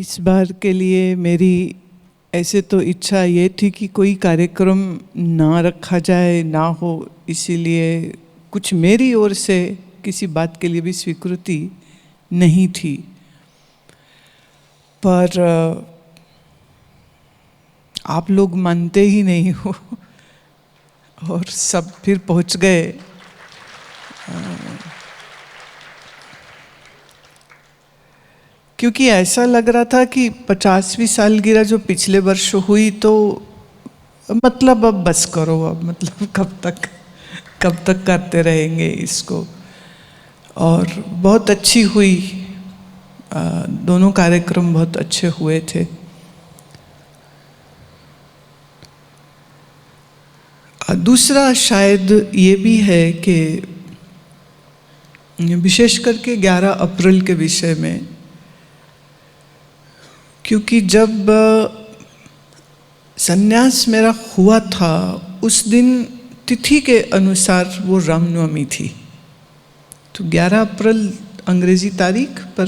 इस बार के लिए मेरी ऐसे तो इच्छा ये थी कि कोई कार्यक्रम ना रखा जाए, ना हो, इसीलिए कुछ मेरी ओर से किसी बात के लिए भी स्वीकृति नहीं थी। पर आप लोग मानते ही नहीं हो और सब फिर पहुंच गए। क्योंकि ऐसा लग रहा था कि 50वीं सालगिरह जो पिछले वर्ष हुई तो मतलब अब बस करो, अब मतलब कब तक करते रहेंगे इसको। और बहुत अच्छी हुई, दोनों कार्यक्रम बहुत अच्छे हुए थे। दूसरा शायद ये भी है कि विशेष करके 11 अप्रैल के विषय में, क्योंकि जब संन्यास मेरा हुआ था उस दिन तिथि के अनुसार वो रामनवमी थी। तो 11 अप्रैल अंग्रेजी तारीख पर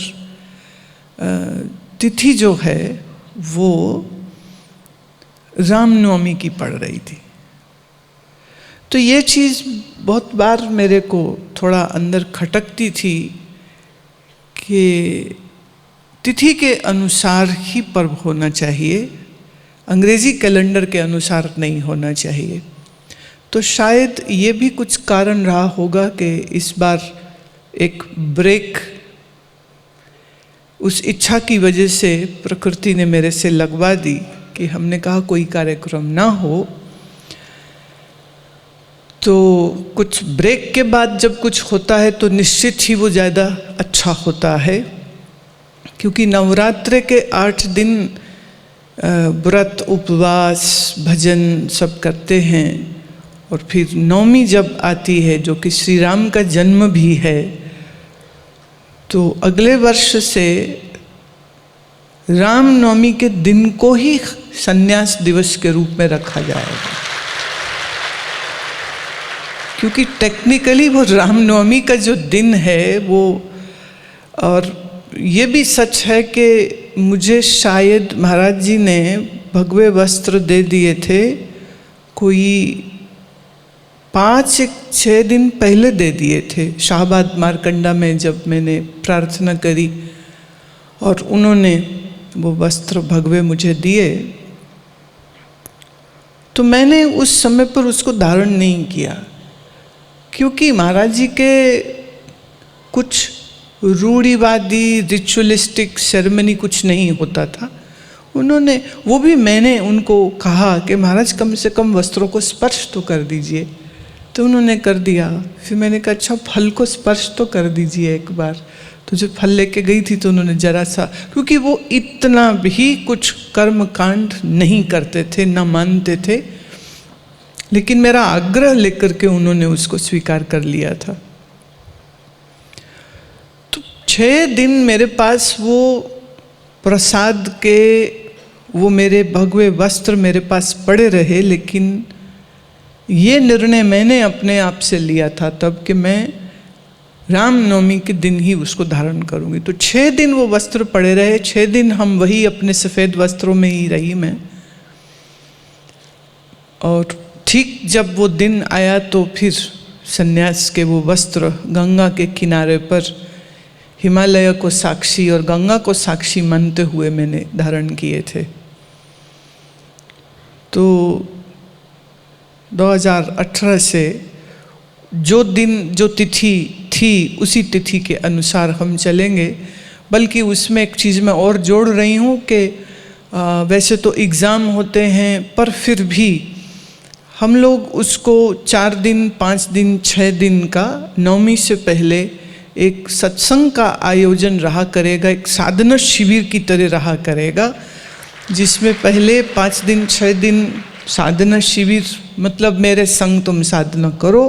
तिथि जो है वो रामनवमी की पड़ रही थी। तो ये चीज़ बहुत बार मेरे को थोड़ा अंदर खटकती थी कि तिथि के अनुसार ही पर्व होना चाहिए, अंग्रेजी कैलेंडर के अनुसार नहीं होना चाहिए। तो शायद ये भी कुछ कारण रहा होगा कि इस बार एक ब्रेक उस इच्छा की वजह से प्रकृति ने मेरे से लगवा दी कि हमने कहा कोई कार्यक्रम ना हो। तो कुछ ब्रेक के बाद जब कुछ होता है तो निश्चित ही वो ज़्यादा अच्छा होता है, क्योंकि नवरात्रि के 8 दिन व्रत उपवास भजन सब करते हैं। और फिर नवमी जब आती है जो कि श्री राम का जन्म भी है, तो अगले वर्ष से रामनवमी के दिन को ही संन्यास दिवस के रूप में रखा जाएगा, क्योंकि टेक्निकली वो रामनवमी का जो दिन है वो। और ये भी सच है कि मुझे शायद महाराज जी ने भगवे वस्त्र दे दिए थे, कोई 5-6 दिन पहले दे दिए थे, शाहबाद मारकंडा में जब मैंने प्रार्थना करी और उन्होंने वो वस्त्र भगवे मुझे दिए। तो मैंने उस समय पर उसको धारण नहीं किया, क्योंकि महाराज जी के कुछ रूढ़िवादी रिचुअलिस्टिक सेरेमनी कुछ नहीं होता था। उन्होंने वो भी, मैंने उनको कहा कि महाराज कम से कम वस्त्रों को स्पर्श तो कर दीजिए, तो उन्होंने कर दिया। फिर मैंने कहा अच्छा फल को स्पर्श तो कर दीजिए एक बार। तो जब फल लेके गई थी तो उन्होंने जरा सा, क्योंकि वो इतना भी कुछ कर्म कांड नहीं करते थे, ना मानते थे, लेकिन मेरा आग्रह लेकर के उन्होंने उसको स्वीकार कर लिया था। 6 दिन मेरे पास वो प्रसाद के वो मेरे भगवे वस्त्र मेरे पास पड़े रहे। लेकिन ये निर्णय मैंने अपने आप से लिया था तब कि मैं रामनवमी के दिन ही उसको धारण करूंगी। तो 6 दिन वो वस्त्र पड़े रहे, 6 दिन हम वही अपने सफ़ेद वस्त्रों में ही रही मैं। और ठीक जब वो दिन आया तो फिर संन्यास के वो वस्त्र गंगा के किनारे पर हिमालय को साक्षी और गंगा को साक्षी मानते हुए मैंने धारण किए थे। तो 2018 से जो दिन जो तिथि थी उसी तिथि के अनुसार हम चलेंगे। बल्कि उसमें एक चीज़ मैं और जोड़ रही हूँ कि वैसे तो एग्ज़ाम होते हैं, पर फिर भी हम लोग उसको 4 दिन 5 दिन 6 दिन का नवमी से पहले एक सत्संग का आयोजन रहा करेगा, एक साधना शिविर की तरह रहा करेगा, जिसमें पहले 5 दिन 6 दिन साधना शिविर, मतलब मेरे संग तुम साधना करो,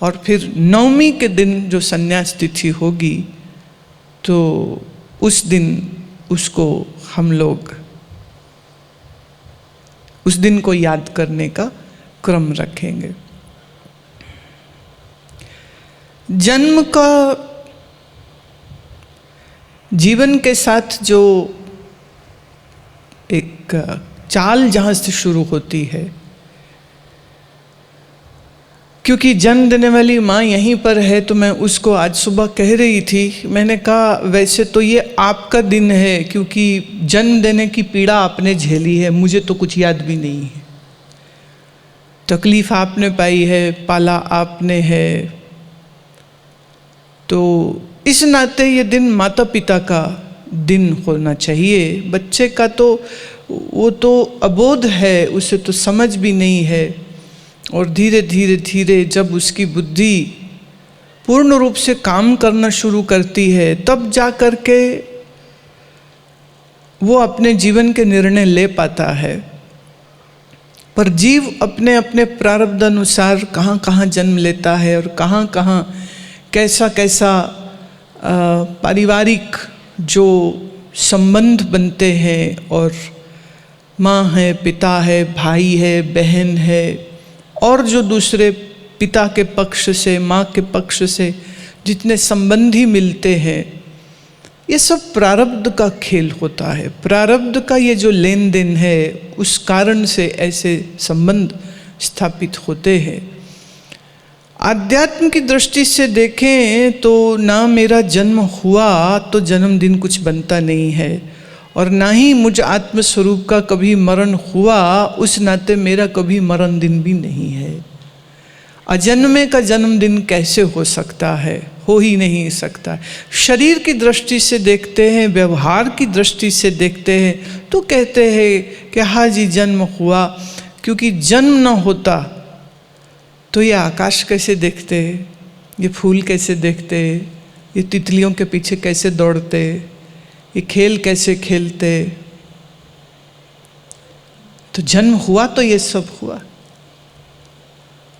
और फिर नवमी के दिन जो संन्यास तिथि होगी तो उस दिन उसको हम लोग उस दिन को याद करने का क्रम रखेंगे। जन्म का जीवन के साथ जो चाल जहाँ से शुरू होती है, क्योंकि जन्म देने वाली माँ यहीं पर है। तो मैं उसको आज सुबह कह रही थी, मैंने कहा वैसे तो ये आपका दिन है, क्योंकि जन्म देने की पीड़ा आपने झेली है, मुझे तो कुछ याद भी नहीं है। तकलीफ आपने पाई है, पाला आपने है, तो इस नाते ये दिन माता पिता का दिन होना चाहिए। बच्चे का तो वो तो अबोध है, उसे तो समझ भी नहीं है, और धीरे धीरे धीरे जब उसकी बुद्धि पूर्ण रूप से काम करना शुरू करती है, तब जा कर के वो अपने जीवन के निर्णय ले पाता है। पर जीव अपने अपने प्रारब्ध अनुसार कहाँ कहाँ जन्म लेता है और कहाँ कहाँ कैसा कैसा पारिवारिक जो संबंध बनते हैं, और माँ है, पिता है, भाई है, बहन है, और जो दूसरे पिता के पक्ष से, माँ के पक्ष से जितने संबंधी मिलते हैं, ये सब प्रारब्ध का खेल होता है। प्रारब्ध का ये जो लेन देन है, उस कारण से ऐसे संबंध स्थापित होते हैं। आध्यात्म की दृष्टि से देखें तो ना मेरा जन्म हुआ तो जन्मदिन कुछ बनता नहीं है, और ना ही मुझ आत्मस्वरूप का कभी मरण हुआ, उस नाते मेरा कभी मरण दिन भी नहीं है। अजन्मे का जन्मदिन कैसे हो सकता है? हो ही नहीं सकता। शरीर की दृष्टि से देखते हैं, व्यवहार की दृष्टि से देखते हैं तो कहते हैं कि हाँ जी जन्म हुआ, क्योंकि जन्म न होता तो ये आकाश कैसे देखते, ये फूल कैसे देखते, ये तितलियों के पीछे कैसे दौड़ते, ये खेल कैसे खेलते। तो जन्म हुआ तो ये सब हुआ,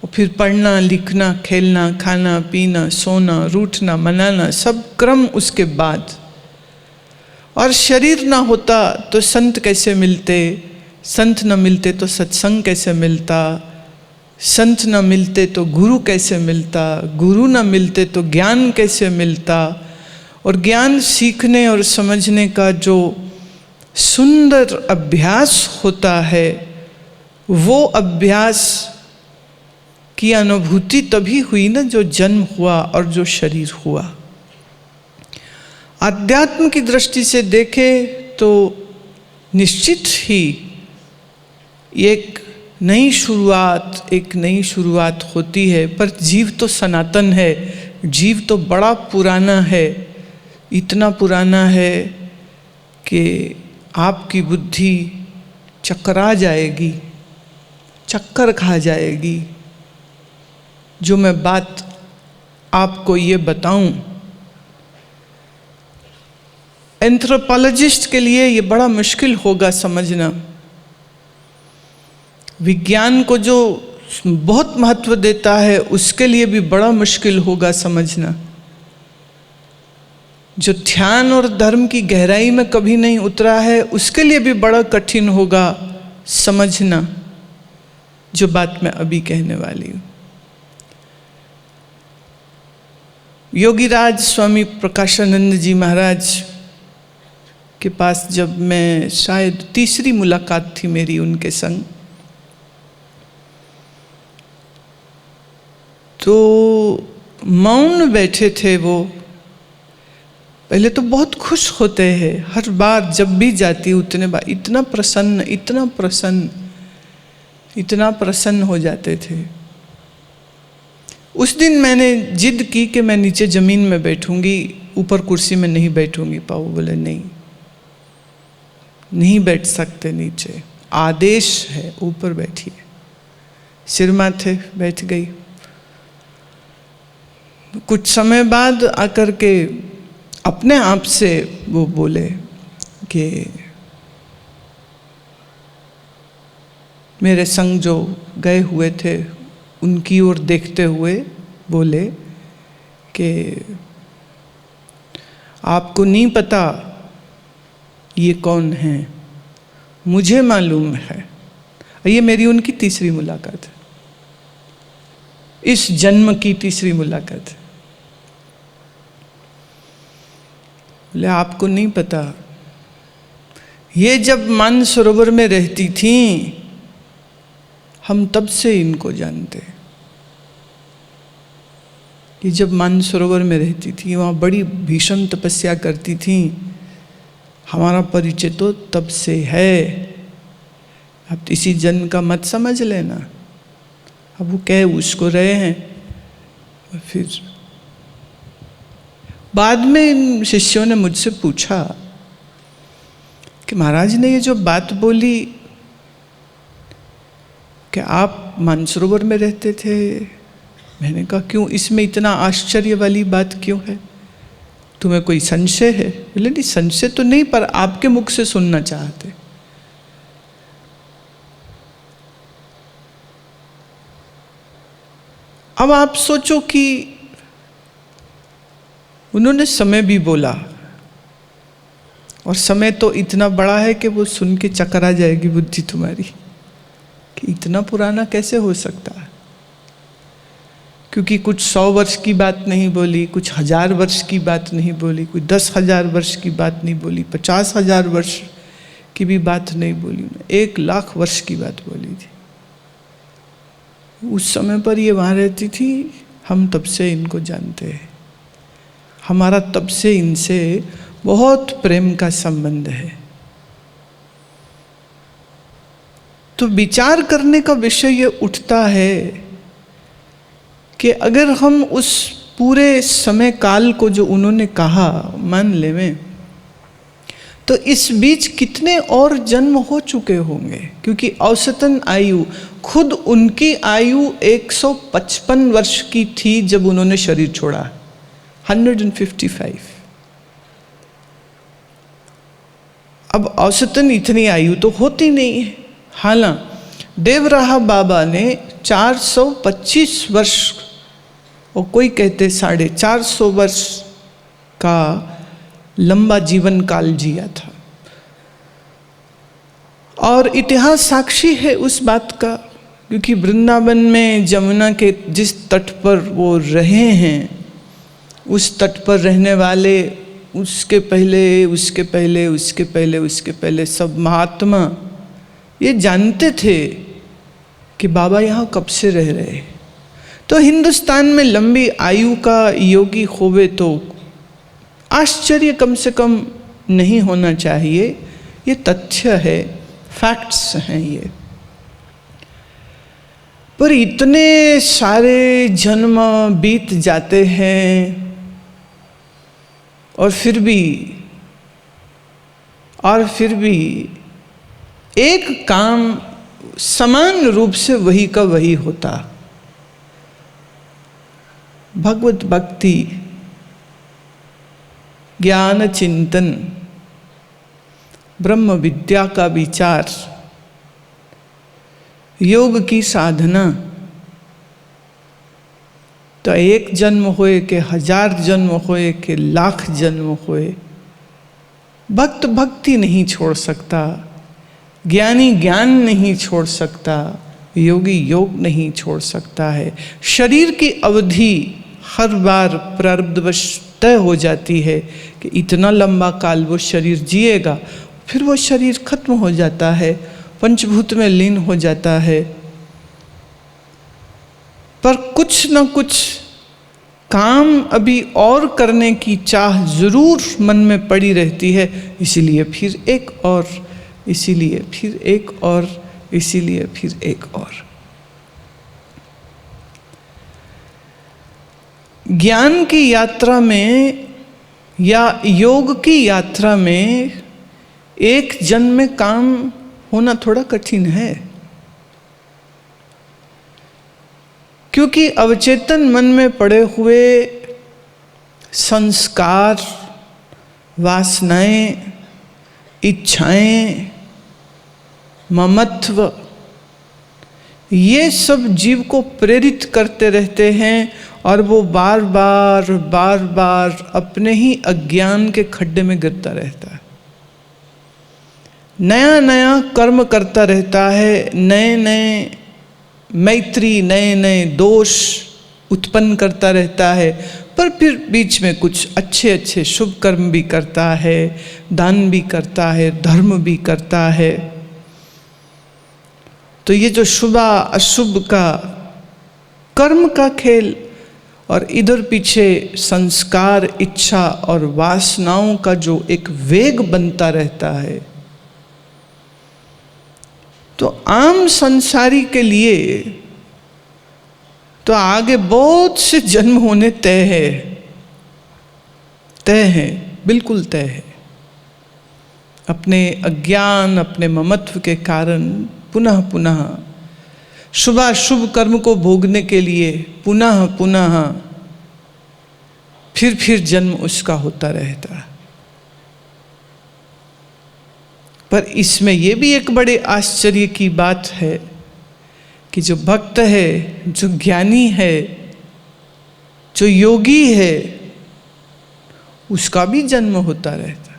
और फिर पढ़ना लिखना, खेलना, खाना पीना, सोना, रूठना, मनाना, सब क्रम उसके बाद। और शरीर ना होता तो संत कैसे मिलते, संत न मिलते तो सत्संग कैसे मिलता, संत न मिलते तो गुरु कैसे मिलता, गुरु न मिलते तो ज्ञान कैसे मिलता। और ज्ञान सीखने और समझने का जो सुंदर अभ्यास होता है, वो अभ्यास की अनुभूति तभी हुई ना जो जन्म हुआ और जो शरीर हुआ। अध्यात्म की दृष्टि से देखें तो निश्चित ही एक नई शुरुआत होती है, पर जीव तो सनातन है, जीव तो बड़ा पुराना है, इतना पुराना है कि आपकी बुद्धि चकरा जाएगी, चक्कर खा जाएगी। जो मैं बात आपको ये बताऊं, एंथ्रोपोलॉजिस्ट के लिए ये बड़ा मुश्किल होगा समझना। विज्ञान को जो बहुत महत्व देता है, उसके लिए भी बड़ा मुश्किल होगा समझना। जो ध्यान और धर्म की गहराई में कभी नहीं उतरा है, उसके लिए भी बड़ा कठिन होगा समझना जो बात मैं अभी कहने वाली हूँ। योगीराज स्वामी प्रकाशानंद जी महाराज के पास जब मैं, शायद तीसरी मुलाकात थी मेरी उनके संग, तो मौन बैठे थे वो। पहले तो बहुत खुश होते हैं, हर बार जब भी जाती उतने बार इतना प्रसन्न, इतना प्रसन्न, इतना प्रसन्न हो जाते थे। उस दिन मैंने जिद की कि मैं नीचे ज़मीन में बैठूंगी, ऊपर कुर्सी में नहीं बैठूंगी। पाओ बोले नहीं बैठ सकते नीचे, आदेश है, ऊपर बैठिए। सिर माथे बैठ गई। कुछ समय बाद आकर के अपने आप से वो बोले कि मेरे संग जो गए हुए थे उनकी ओर देखते हुए बोले कि आपको नहीं पता ये कौन है, मुझे मालूम है। ये मेरी उनकी तीसरी मुलाकात है, इस जन्म की तीसरी मुलाकात है। बोले आपको नहीं पता ये जब मानसरोवर में रहती थीं, हम तब से इनको जानते हैं। ये जब मानसरोवर में रहती थी, वहाँ बड़ी भीषण तपस्या करती थी, हमारा परिचय तो तब से है। अब इसी जन्म का मत समझ लेना। अब वो कह उसको रहे हैं, और फिर बाद में इन शिष्यों ने मुझसे पूछा कि महाराज ने ये जो बात बोली कि आप मानसरोवर में रहते थे, मैंने कहा क्यों, इसमें इतना आश्चर्य वाली बात क्यों है? तुम्हें कोई संशय है? बोले नहीं, संशय तो नहीं, पर आपके मुख से सुनना चाहते। अब आप सोचो कि उन्होंने समय भी बोला, और समय तो इतना बड़ा है कि वो सुन के चकरा जाएगी बुद्धि तुम्हारी कि इतना पुराना कैसे हो सकता है। क्योंकि कुछ 100 वर्ष की बात नहीं बोली, कुछ 1000 वर्ष की बात नहीं बोली, कोई 10,000 वर्ष की बात नहीं बोली, 50,000 वर्ष की भी बात नहीं बोली, 1,00,000 वर्ष की बात बोली थी। उस समय पर ये वहाँ रहती थी, हम तब से इनको जानते हैं। हमारा तब से इनसे बहुत प्रेम का संबंध है। तो विचार करने का विषय ये उठता है कि अगर हम उस पूरे समय काल को जो उन्होंने कहा मान लें, तो इस बीच कितने और जन्म हो चुके होंगे, क्योंकि औसतन आयु, खुद उनकी आयु 155 वर्ष की थी जब उन्होंने शरीर छोड़ा, 155। अब औसतन इतनी आयु तो होती नहीं है। हालांकि देवराहा बाबा ने 425 वर्ष, और कोई कहते 450 वर्ष का लंबा जीवन काल जिया था, और इतिहास साक्षी है उस बात का, क्योंकि वृंदावन में जमुना के जिस तट पर वो रहे हैं, उस तट पर रहने वाले उसके पहले उसके पहले उसके पहले उसके पहले सब महात्मा ये जानते थे कि बाबा यहाँ कब से रह रहे। तो हिंदुस्तान में लंबी आयु का योगी होवे तो आश्चर्य कम से कम नहीं होना चाहिए। ये तथ्य है, फैक्ट्स हैं ये। पर इतने सारे जन्म बीत जाते हैं और फिर भी एक काम समान रूप से वही का वही होता। भगवत भक्ति, ज्ञान चिंतन, ब्रह्म विद्या का विचार, योग की साधना, तो एक जन्म होए कि 1000 जन्म होए कि लाख जन्म होए, भक्त भक्ति नहीं छोड़ सकता, ज्ञानी ज्ञान नहीं छोड़ सकता, योगी योग नहीं छोड़ सकता है। शरीर की अवधि हर बार प्रारब्धवश तय हो जाती है कि इतना लंबा काल वो शरीर जिएगा, फिर वो शरीर खत्म हो जाता है, पंचभूत में लीन हो जाता है। पर कुछ न कुछ काम अभी और करने की चाह जरूर मन में पड़ी रहती है, इसीलिए फिर एक और, इसीलिए फिर एक और, इसीलिए फिर एक और। ज्ञान की यात्रा में या योग की यात्रा में एक जन्म में काम होना थोड़ा कठिन है, क्योंकि अवचेतन मन में पड़े हुए संस्कार, वासनाएं, इच्छाएं, ममत्व, ये सब जीव को प्रेरित करते रहते हैं और वो बार बार अपने ही अज्ञान के खड्डे में गिरता रहता है। नया नया कर्म करता रहता है, नए नए मैत्री, नए नए दोष उत्पन्न करता रहता है, पर फिर बीच में कुछ अच्छे अच्छे शुभ कर्म भी करता है, दान भी करता है, धर्म भी करता है। तो ये जो शुभ अशुभ का कर्म का खेल और इधर पीछे संस्कार, इच्छा और वासनाओं का जो एक वेग बनता रहता है, तो आम संसारी के लिए तो आगे बहुत से जन्म होने तय है, बिल्कुल तय है। अपने अज्ञान, अपने ममत्व के कारण पुनः पुनः शुभाशुभ कर्म को भोगने के लिए पुनः पुनः फिर जन्म उसका होता रहता है। पर इसमें यह भी एक बड़े आश्चर्य की बात है कि जो भक्त है, जो ज्ञानी है, जो योगी है, उसका भी जन्म होता रहता।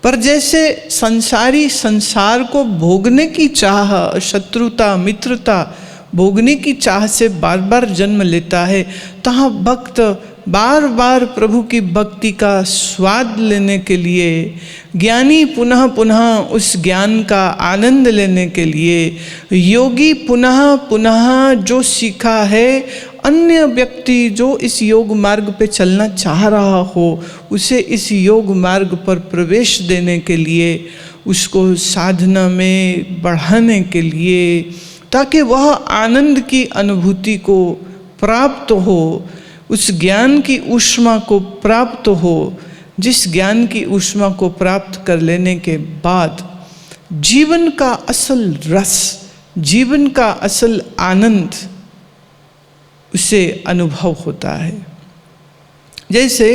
पर जैसे संसारी संसार को भोगने की चाह, शत्रुता, मित्रता भोगने की चाह से बार बार जन्म लेता है, तहाँ भक्त बार बार प्रभु की भक्ति का स्वाद लेने के लिए, ज्ञानी पुनः पुनः उस ज्ञान का आनंद लेने के लिए, योगी पुनः पुनः जो सीखा है, अन्य व्यक्ति जो इस योग मार्ग पे चलना चाह रहा हो, उसे इस योग मार्ग पर प्रवेश देने के लिए, उसको साधना में बढ़ाने के लिए, ताकि वह आनंद की अनुभूति को प्राप्त हो, उस ज्ञान की ऊष्मा को प्राप्त हो, जिस ज्ञान की ऊष्मा को प्राप्त कर लेने के बाद जीवन का असल रस, जीवन का असल आनंद उसे अनुभव होता है। जैसे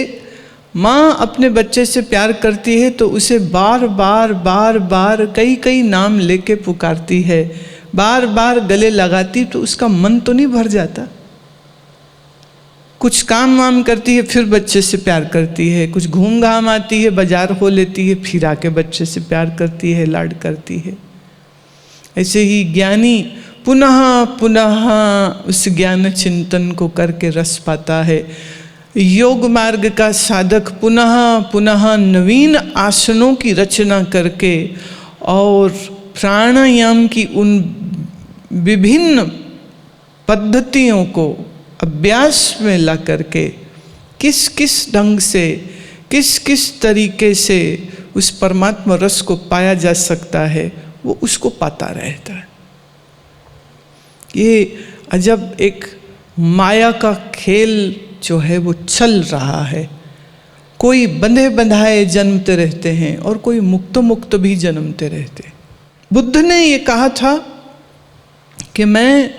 माँ अपने बच्चे से प्यार करती है तो उसे बार बार कई नाम लेके पुकारती है, बार बार गले लगाती, तो उसका मन तो नहीं भर जाता। कुछ काम वाम करती है, फिर बच्चे से प्यार करती है, कुछ घूम घाम आती है, बाजार हो लेती है, फिर आके बच्चे से प्यार करती है, लाड करती है। ऐसे ही ज्ञानी पुनः पुनः उस ज्ञान चिंतन को करके रस पाता है। योग मार्ग का साधक पुनः पुनः नवीन आसनों की रचना करके और प्राणायाम की उन विभिन्न पद्धतियों को अभ्यास में ला करके किस किस ढंग से, किस किस तरीके से उस परमात्मा रस को पाया जा सकता है, वो उसको पाता रहता है। ये अजब एक माया का खेल जो है वो चल रहा है। कोई बंधे बंधाए जन्मते रहते हैं और कोई मुक्त मुक्त भी जन्मते रहते हैं। बुद्ध ने ये कहा था कि मैं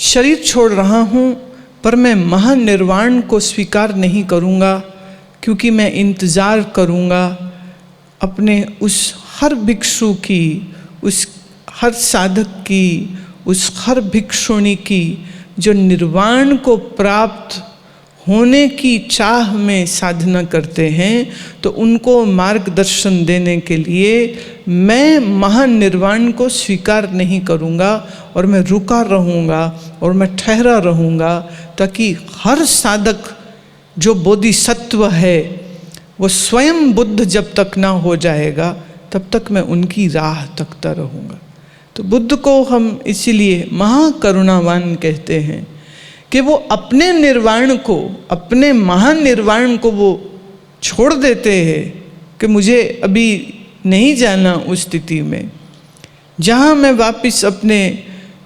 शरीर छोड़ रहा हूँ, पर मैं महानिर्वाण को स्वीकार नहीं करूँगा, क्योंकि मैं इंतज़ार करूँगा अपने उस हर भिक्षु की, उस हर साधक की, उस हर भिक्षुणी की जो निर्वाण को प्राप्त होने की चाह में साधना करते हैं, तो उनको मार्गदर्शन देने के लिए मैं महानिर्वाण को स्वीकार नहीं करूँगा और मैं रुका रहूँगा और मैं ठहरा रहूँगा, ताकि हर साधक जो बोधिसत्व है वो स्वयं बुद्ध जब तक ना हो जाएगा तब तक मैं उनकी राह तकता रहूँगा। तो बुद्ध को हम इसीलिए महाकरुणावान कहते हैं कि वो अपने निर्वाण को, अपने महानिर्वाण को वो छोड़ देते हैं कि मुझे अभी नहीं जाना उस स्थिति में जहाँ मैं वापस अपने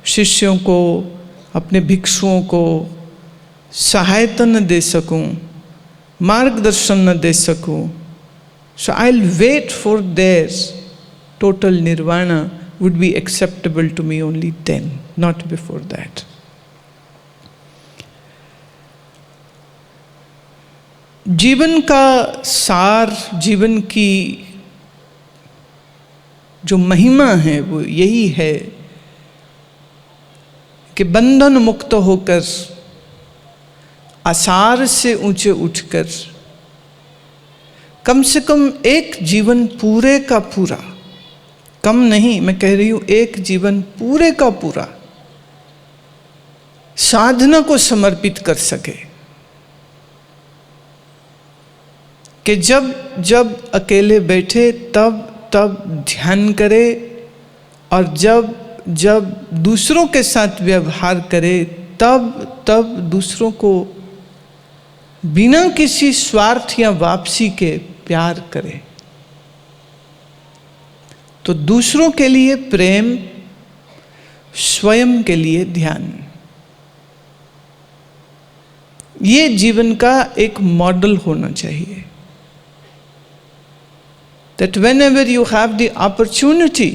शिष्यों को, अपने भिक्षुओं को सहायता न दे सकूं, मार्गदर्शन न दे सकूं। So I'll wait for their total nirvana would be acceptable to me only then, not before that. जीवन का सार, जीवन की जो महिमा है वो यही है कि बंधन मुक्त होकर, आसार से ऊंचे उठकर, कम से कम एक जीवन पूरे का पूरा, कम नहीं, मैं कह रही हूं एक जीवन पूरे का पूरा साधना को समर्पित कर सके, कि जब जब अकेले बैठे तब तब ध्यान करे, और जब जब दूसरों के साथ व्यवहार करे तब तब दूसरों को बिना किसी स्वार्थ या वापसी के प्यार करे। तो दूसरों के लिए प्रेम, स्वयं के लिए ध्यान, ये जीवन का एक मॉडल होना चाहिए। That whenever you have the opportunity,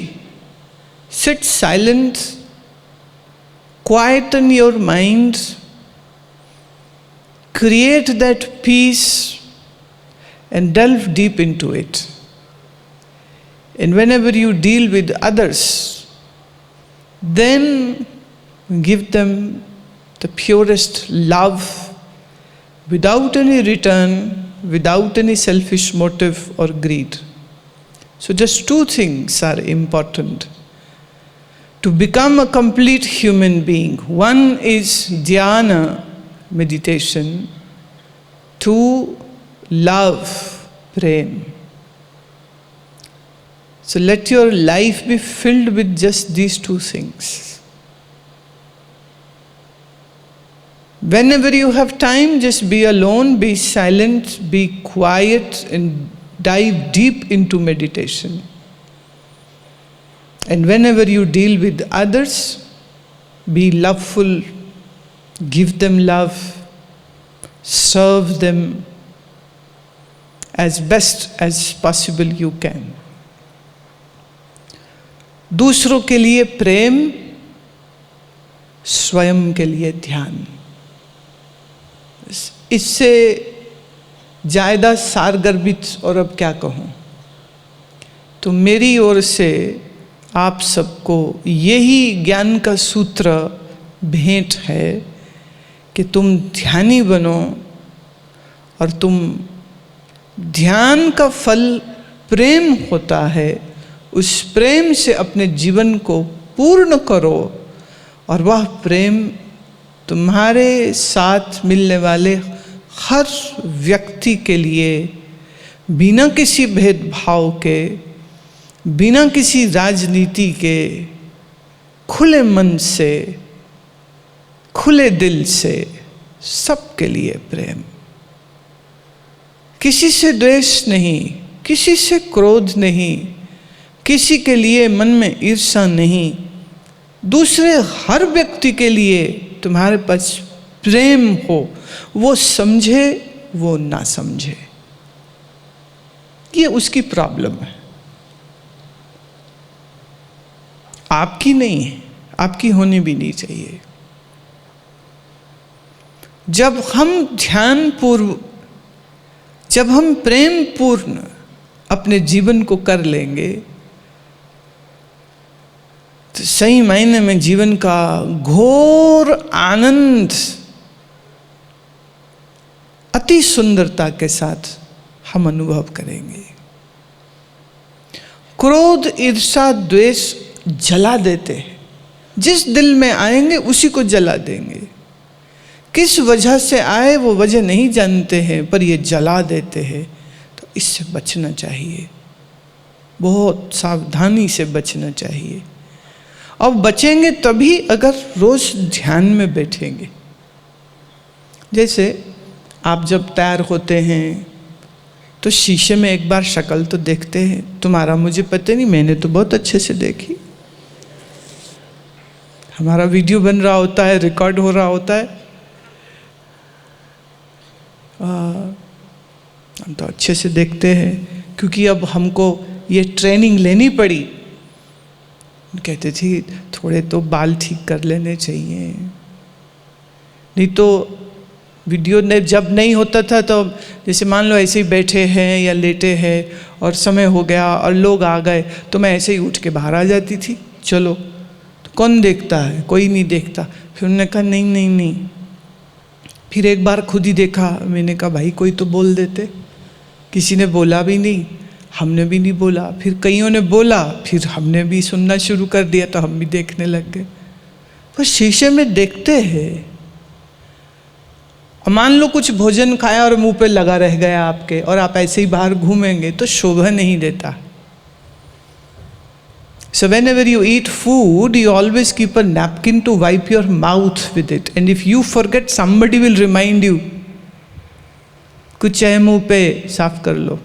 sit silent, quieten your mind, create that peace and delve deep into it. And whenever you deal with others, then give them the purest love without any return, without any selfish motive or greed. So just two things are important to become a complete human being. One is dhyana, meditation. Two, love, prem. So let your life be filled with just these two things. Whenever you have time, just be alone, be silent, be quiet, and dive deep into meditation. And whenever you deal with others, be loveful, give them love, serve them as best as possible you can. दूसरों के लिए प्रेम, स्वयं के लिए ध्यान। इससे ज़्यादा सारगर्भित और अब क्या कहूँ। तो मेरी ओर से आप सबको यही ज्ञान का सूत्र भेंट है कि तुम ध्यानी बनो, और तुम ध्यान का फल प्रेम होता है, उस प्रेम से अपने जीवन को पूर्ण करो, और वह प्रेम तुम्हारे साथ मिलने वाले हर व्यक्ति के लिए बिना किसी भेदभाव के, बिना किसी राजनीति के, खुले मन से, खुले दिल से, सबके लिए प्रेम। किसी से द्वेष नहीं, किसी से क्रोध नहीं, किसी के लिए मन में ईर्ष्या नहीं। दूसरे हर व्यक्ति के लिए तुम्हारे पास प्रेम हो, वो समझे वो ना समझे, ये उसकी प्रॉब्लम है, आपकी नहीं है, आपकी होनी भी नहीं चाहिए। जब हम ध्यान पूर्व, जब हम प्रेम पूर्ण अपने जीवन को कर लेंगे, तो सही मायने में जीवन का घोर आनंद अति सुंदरता के साथ हम अनुभव करेंगे। क्रोध, ईर्ष्या, द्वेष जला देते हैं, जिस दिल में आएंगे उसी को जला देंगे। किस वजह से आए वो वजह नहीं जानते हैं, पर ये जला देते हैं। तो इससे बचना चाहिए, बहुत सावधानी से बचना चाहिए। अब बचेंगे तभी अगर रोज ध्यान में बैठेंगे। जैसे आप जब तैयार होते हैं तो शीशे में एक बार शक्ल तो देखते हैं। तुम्हारा मुझे पता नहीं, मैंने तो बहुत अच्छे से देखी। हमारा वीडियो बन रहा होता है, रिकॉर्ड हो रहा होता है, हम तो अच्छे से देखते हैं, क्योंकि अब हमको ये ट्रेनिंग लेनी पड़ी। कहते थे थोड़े तो बाल ठीक कर लेने चाहिए, नहीं तो वीडियो ने जब नहीं होता था तो जैसे मान लो ऐसे ही बैठे हैं या लेटे हैं और समय हो गया और लोग आ गए तो मैं ऐसे ही उठ के बाहर आ जाती थी। चलो तो कौन देखता है, कोई नहीं देखता। फिर उन्होंने कहा नहीं नहीं नहीं, फिर एक बार खुद ही देखा। मैंने कहा भाई कोई तो बोल देते, किसी ने बोला भी नहीं, हमने भी नहीं बोला। फिर कईयों ने बोला, फिर हमने भी सुनना शुरू कर दिया, तो हम भी देखने लग गए। पर शीशे में देखते हैं और मान लो कुछ भोजन खाया और मुंह पे लगा रह गया आपके, और आप ऐसे ही बाहर घूमेंगे तो शोभा नहीं देता। So whenever you eat food, you always keep a napkin to wipe your mouth with it. And if you forget, somebody will remind you. कुछ है मुंह पे साफ कर लो।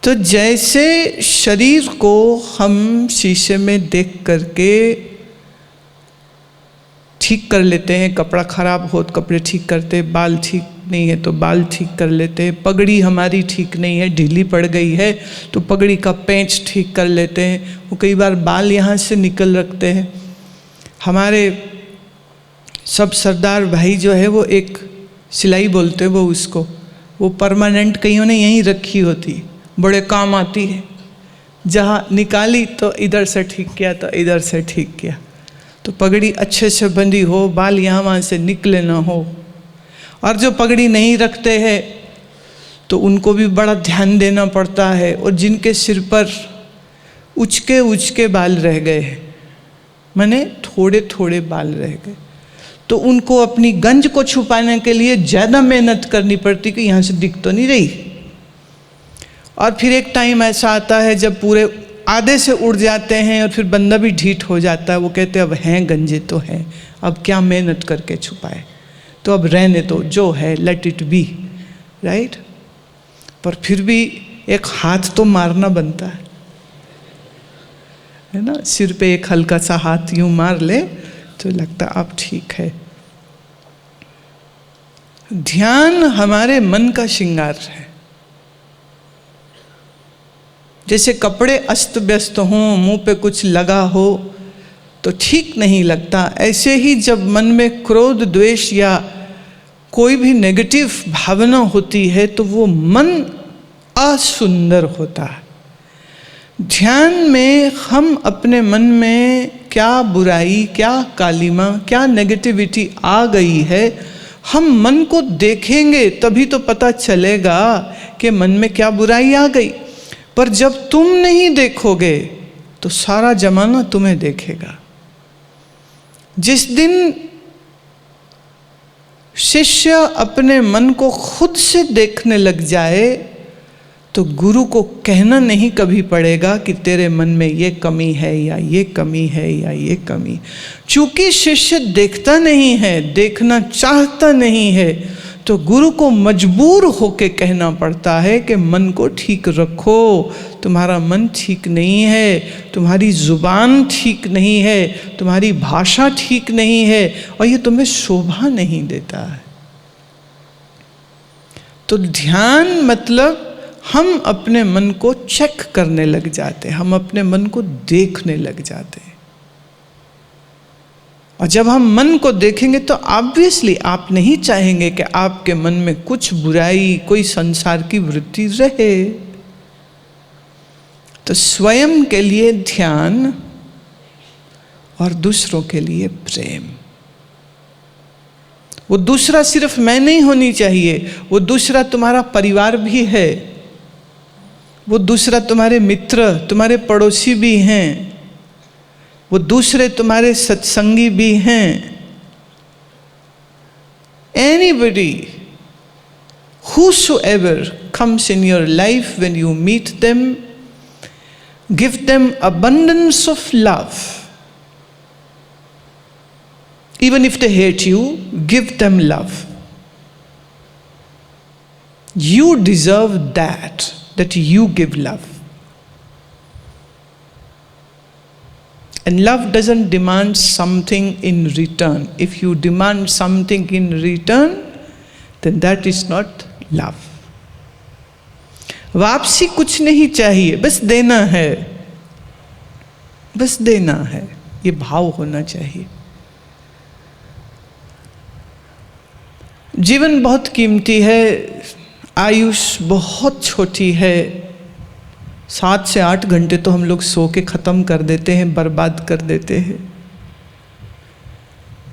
तो जैसे शरीर को हम शीशे में देख करके ठीक कर लेते हैं, कपड़ा खराब हो तो कपड़े ठीक करते हैं, बाल ठीक नहीं है तो बाल ठीक कर लेते हैं, पगड़ी हमारी ठीक नहीं है, ढीली पड़ गई है तो पगड़ी का पेंच ठीक कर लेते हैं, वो कई बार बाल यहाँ से निकल रखते हैं। हमारे सब सरदार भाई जो है वो एक सिलाई बोलते हैं वो उसको, वो परमानेंट कईयों ने यहीं रखी होती, बड़े काम आती है। जहाँ निकाली तो इधर से ठीक किया तो इधर से ठीक किया, तो पगड़ी अच्छे से बंधी हो, बाल यहाँ वहाँ से निकले ना हो। और जो पगड़ी नहीं रखते हैं तो उनको भी बड़ा ध्यान देना पड़ता है, और जिनके सिर पर उचके उचके बाल रह गए हैं, माने थोड़े थोड़े बाल रह गए, तो उनको अपनी गंज को छुपाने के लिए ज़्यादा मेहनत करनी पड़ती कि यहाँ से दिख तो नहीं रही। और फिर एक टाइम ऐसा आता है जब पूरे आधे से उड़ जाते हैं और फिर बंदा भी ढीठ हो जाता है, वो कहते हैं अब हैं गंजे तो हैं, अब क्या मेहनत करके छुपाए, तो अब रहने दो, जो है लेट इट बी, राइट। पर फिर भी एक हाथ तो मारना बनता है ना, सिर पे एक हल्का सा हाथ यूं मार ले तो लगता अब ठीक है। ध्यान हमारे मन का श्रृंगार है। जैसे कपड़े अस्त व्यस्त हों, मुंह पे कुछ लगा हो तो ठीक नहीं लगता, ऐसे ही जब मन में क्रोध द्वेष या कोई भी नेगेटिव भावना होती है तो वो मन असुंदर होता है। ध्यान में हम अपने मन में क्या बुराई, क्या कालिमा, क्या नेगेटिविटी आ गई है, हम मन को देखेंगे तभी तो पता चलेगा कि मन में क्या बुराई आ गई। पर जब तुम नहीं देखोगे तो सारा जमाना तुम्हें देखेगा। जिस दिन शिष्य अपने मन को खुद से देखने लग जाए तो गुरु को कहना नहीं कभी पड़ेगा कि तेरे मन में ये कमी है या ये कमी है या ये कमी। चूंकि शिष्य देखता नहीं है, देखना चाहता नहीं है, तो गुरु को मजबूर होके कहना पड़ता है कि मन को ठीक रखो, तुम्हारा मन ठीक नहीं है, तुम्हारी जुबान ठीक नहीं है, तुम्हारी भाषा ठीक नहीं है, और ये तुम्हें शोभा नहीं देता है। तो ध्यान मतलब हम अपने मन को चेक करने लग जाते हैं, हम अपने मन को देखने लग जाते हैं। और जब हम मन को देखेंगे तो ऑब्वियसली आप नहीं चाहेंगे कि आपके मन में कुछ बुराई, कोई संसार की वृत्ति रहे। तो स्वयं के लिए ध्यान और दूसरों के लिए प्रेम। वो दूसरा सिर्फ मैं नहीं होनी चाहिए, वो दूसरा तुम्हारा परिवार भी है, वो दूसरा तुम्हारे मित्र, तुम्हारे पड़ोसी भी हैं, वो दूसरे तुम्हारे सत्संगी भी हैं। Anybody, whosoever comes in your life, when you meet them, give them abundance of love. Even if they hate you, give them love. You deserve that you give love. And love doesn't demand something in return. If you demand something in return, then that is not love. वापसी कुछ नहीं चाहिए, बस देना है, बस देना है, ये भाव होना चाहिए। जीवन बहुत कीमती है, आयुष बहुत छोटी है, 7 से 8 घंटे तो हम लोग सो के ख़त्म कर देते हैं, बर्बाद कर देते हैं।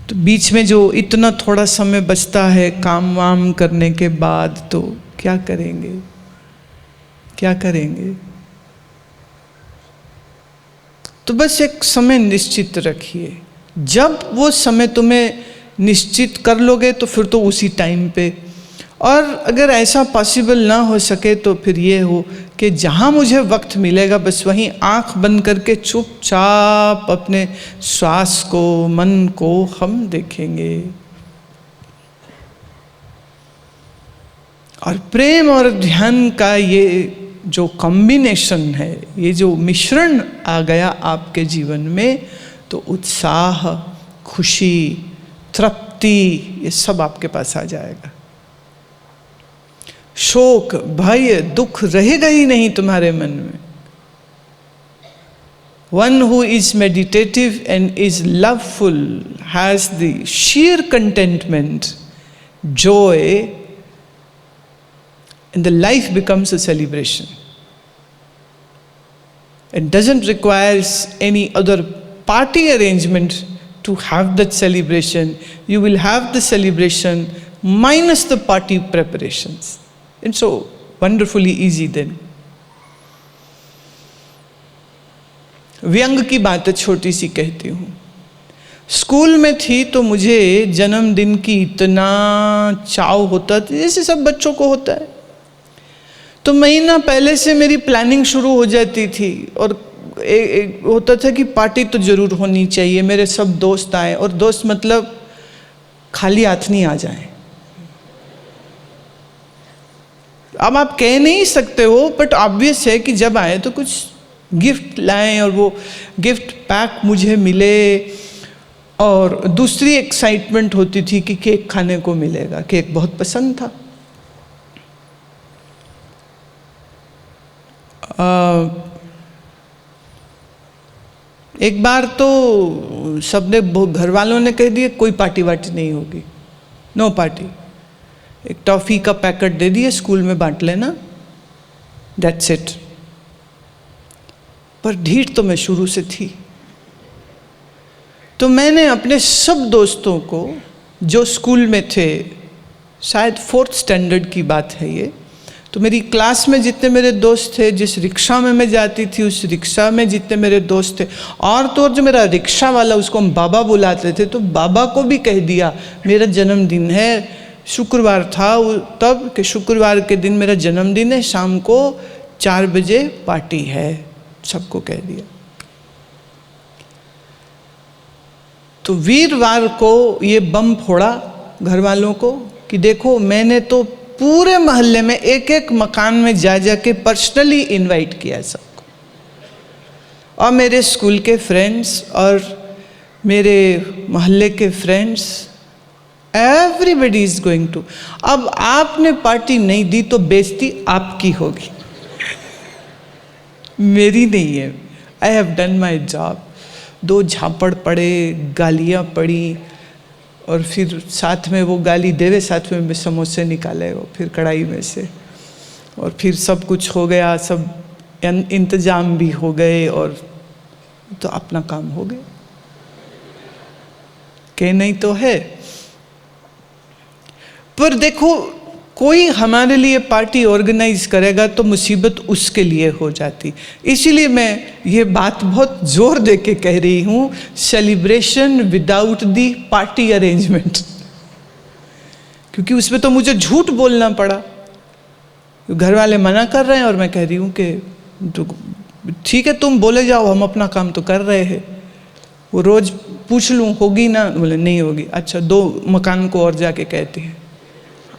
तो बीच में जो इतना थोड़ा समय बचता है काम वाम करने के बाद, तो क्या करेंगे, क्या करेंगे? तो बस एक समय निश्चित रखिए। जब वो समय तुम्हें निश्चित कर लोगे तो फिर तो उसी टाइम पे, और अगर ऐसा पॉसिबल ना हो सके तो फिर ये हो कि जहाँ मुझे वक्त मिलेगा बस वहीं आंख बंद करके चुपचाप अपने श्वास को, मन को हम देखेंगे। और प्रेम और ध्यान का ये जो कॉम्बिनेशन है, ये जो मिश्रण आ गया आपके जीवन में, तो उत्साह, खुशी, तृप्ति, ये सब आपके पास आ जाएगा। शोक, भय, दुख रहेगा ही नहीं तुम्हारे मन में। One who is meditative and is loveful has the sheer contentment, joy, and the life becomes a celebration. It doesn't require any other party arrangement to have that celebration. You will have the celebration minus the party preparations. It's so wonderfully easy then. व्यंग की बात छोटी सी कहती हूँ। School में थी तो मुझे जन्मदिन की इतना चाव होता था, जैसे सब बच्चों को होता है। तो महीना पहले से मेरी प्लानिंग शुरू हो जाती थी, और होता था कि पार्टी तो जरूर होनी चाहिए, मेरे सब दोस्त आए, और दोस्त मतलब खाली हाथ नहीं आ जाए। अब आप कह नहीं सकते हो, बट ऑब्वियस है कि जब आए तो कुछ गिफ्ट लाएं, और वो गिफ्ट पैक मुझे मिले। और दूसरी एक्साइटमेंट होती थी कि केक खाने को मिलेगा, केक बहुत पसंद था। एक बार तो सबने, घर वालों ने कह दिया कोई पार्टी वार्टी नहीं होगी, नो पार्टी। एक टॉफ़ी का पैकेट दे दिए, स्कूल में बांट लेना, दैट्स इट। पर ढीठ तो मैं शुरू से थी। तो मैंने अपने सब दोस्तों को जो स्कूल में थे, शायद 4th स्टैंडर्ड की बात है ये, तो मेरी क्लास में जितने मेरे दोस्त थे, जिस रिक्शा में मैं जाती थी उस रिक्शा में जितने मेरे दोस्त थे, और तो और जो मेरा रिक्शा वाला, उसको हम बाबा बुलाते थे, तो बाबा को भी कह दिया मेरा जन्मदिन है। शुक्रवार था तब कि शुक्रवार के दिन मेरा जन्मदिन है, शाम को 4 बजे पार्टी है, सबको कह दिया। तो वीरवार को ये बम फोड़ा घर वालों को कि देखो मैंने तो पूरे मोहल्ले में एक एक मकान में जा जा के पर्सनली इनवाइट किया सबको, और मेरे स्कूल के फ्रेंड्स और मेरे मोहल्ले के friends, everybody is going to. अब आपने पार्टी नहीं दी तो बेइज्जती आपकी होगी, मेरी नहीं है। I have done my job. 2 झापड़ पड़े, गालियाँ पड़ी, और फिर साथ में वो गाली देवे, साथ में समोसे निकाले वो फिर कढ़ाई में से, और फिर सब कुछ हो गया, सब इंतजाम भी हो गए, और तो अपना काम हो गया। के नहीं तो है। पर देखो, कोई हमारे लिए पार्टी ऑर्गेनाइज करेगा तो मुसीबत उसके लिए हो जाती। इसीलिए मैं ये बात बहुत जोर दे के कह रही हूँ, celebration without the party arrangement, क्योंकि उसमें तो मुझे झूठ बोलना पड़ा। घर वाले मना कर रहे हैं और मैं कह रही हूँ कि तो ठीक है तुम बोले जाओ, हम अपना काम तो कर रहे हैं। वो रोज पूछ लूँ होगी ना, बोले नहीं होगी। अच्छा 2 मकान को और जाके कहते हैं,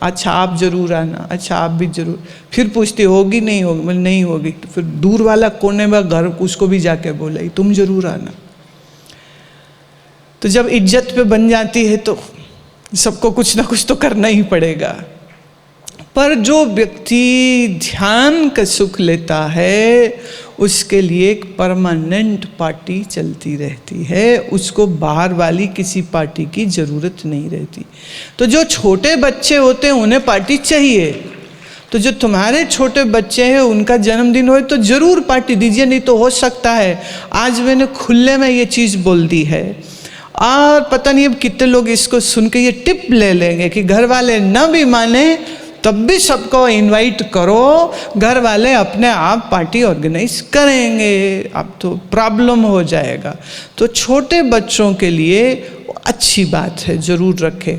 अच्छा आप जरूर आना, अच्छा आप भी जरूर। फिर पूछती होगी नहीं होगी, बोले नहीं होगी। तो फिर दूर वाला कोने में घर, उसको भी जाके बोला तुम जरूर आना। तो जब इज्जत पे बन जाती है तो सबको कुछ ना कुछ तो करना ही पड़ेगा। पर जो व्यक्ति ध्यान का सुख लेता है उसके लिए एक परमानेंट पार्टी चलती रहती है, उसको बाहर वाली किसी पार्टी की ज़रूरत नहीं रहती। तो जो छोटे बच्चे होते हैं उन्हें पार्टी चाहिए, तो जो तुम्हारे छोटे बच्चे हैं उनका जन्मदिन हो तो ज़रूर पार्टी दीजिए। नहीं तो हो सकता है आज मैंने खुले में ये चीज़ बोल दी है, और पता नहीं अब कितने लोग इसको सुन के ये टिप ले लेंगे कि घर वाले न भी माने तब भी सबको इनवाइट करो, घर वाले अपने आप पार्टी ऑर्गेनाइज करेंगे, अब तो प्रॉब्लम हो जाएगा। तो छोटे बच्चों के लिए अच्छी बात है, ज़रूर रखें।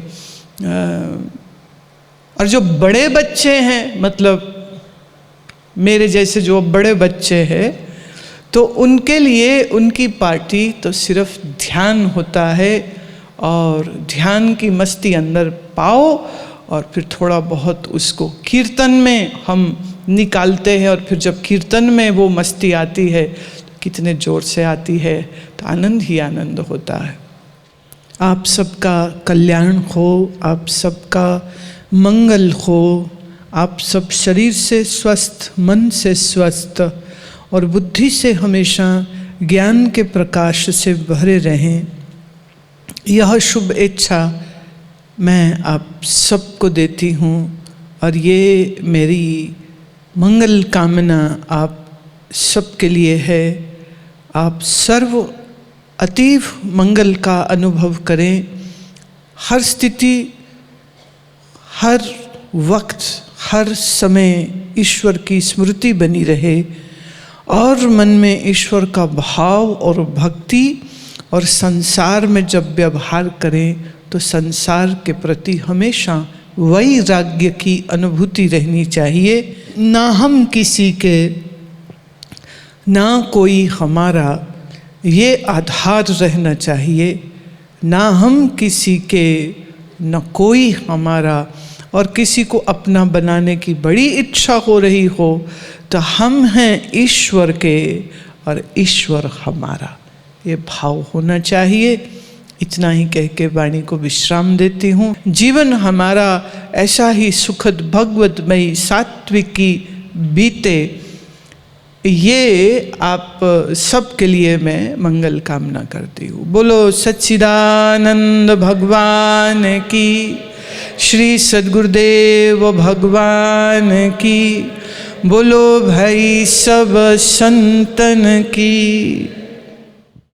और जो बड़े बच्चे हैं, मतलब मेरे जैसे जो बड़े बच्चे हैं, तो उनके लिए उनकी पार्टी तो सिर्फ ध्यान होता है, और ध्यान की मस्ती अंदर पाओ और फिर थोड़ा बहुत उसको कीर्तन में हम निकालते हैं। और फिर जब कीर्तन में वो मस्ती आती है तो कितने ज़ोर से आती है, तो आनंद ही आनंद होता है। आप सबका कल्याण हो, आप सबका मंगल हो, आप सब शरीर से स्वस्थ, मन से स्वस्थ और बुद्धि से हमेशा ज्ञान के प्रकाश से भरे रहें। यह शुभ इच्छा मैं आप सबको देती हूँ, और ये मेरी मंगल कामना आप सबके लिए है। आप सर्व अतीव मंगल का अनुभव करें, हर स्थिति, हर वक्त, हर समय ईश्वर की स्मृति बनी रहे, और मन में ईश्वर का भाव और भक्ति, और संसार में जब व्यवहार करें तो संसार के प्रति हमेशा वैराग्य की अनुभूति रहनी चाहिए। ना हम किसी के, ना कोई हमारा, ये आधार रहना चाहिए। ना हम किसी के, न कोई हमारा। और किसी को अपना बनाने की बड़ी इच्छा हो रही हो तो हम हैं ईश्वर के और ईश्वर हमारा, ये भाव होना चाहिए। इतना ही कह के वाणी को विश्राम देती हूँ। जीवन हमारा ऐसा ही सुखद भगवतमयी सात्विकी बीते, ये आप सबके लिए मैं मंगल कामना करती हूँ। बोलो सच्चिदानंद भगवान की, श्री सद्गुरुदेव भगवान की, बोलो भाई सब संतन की।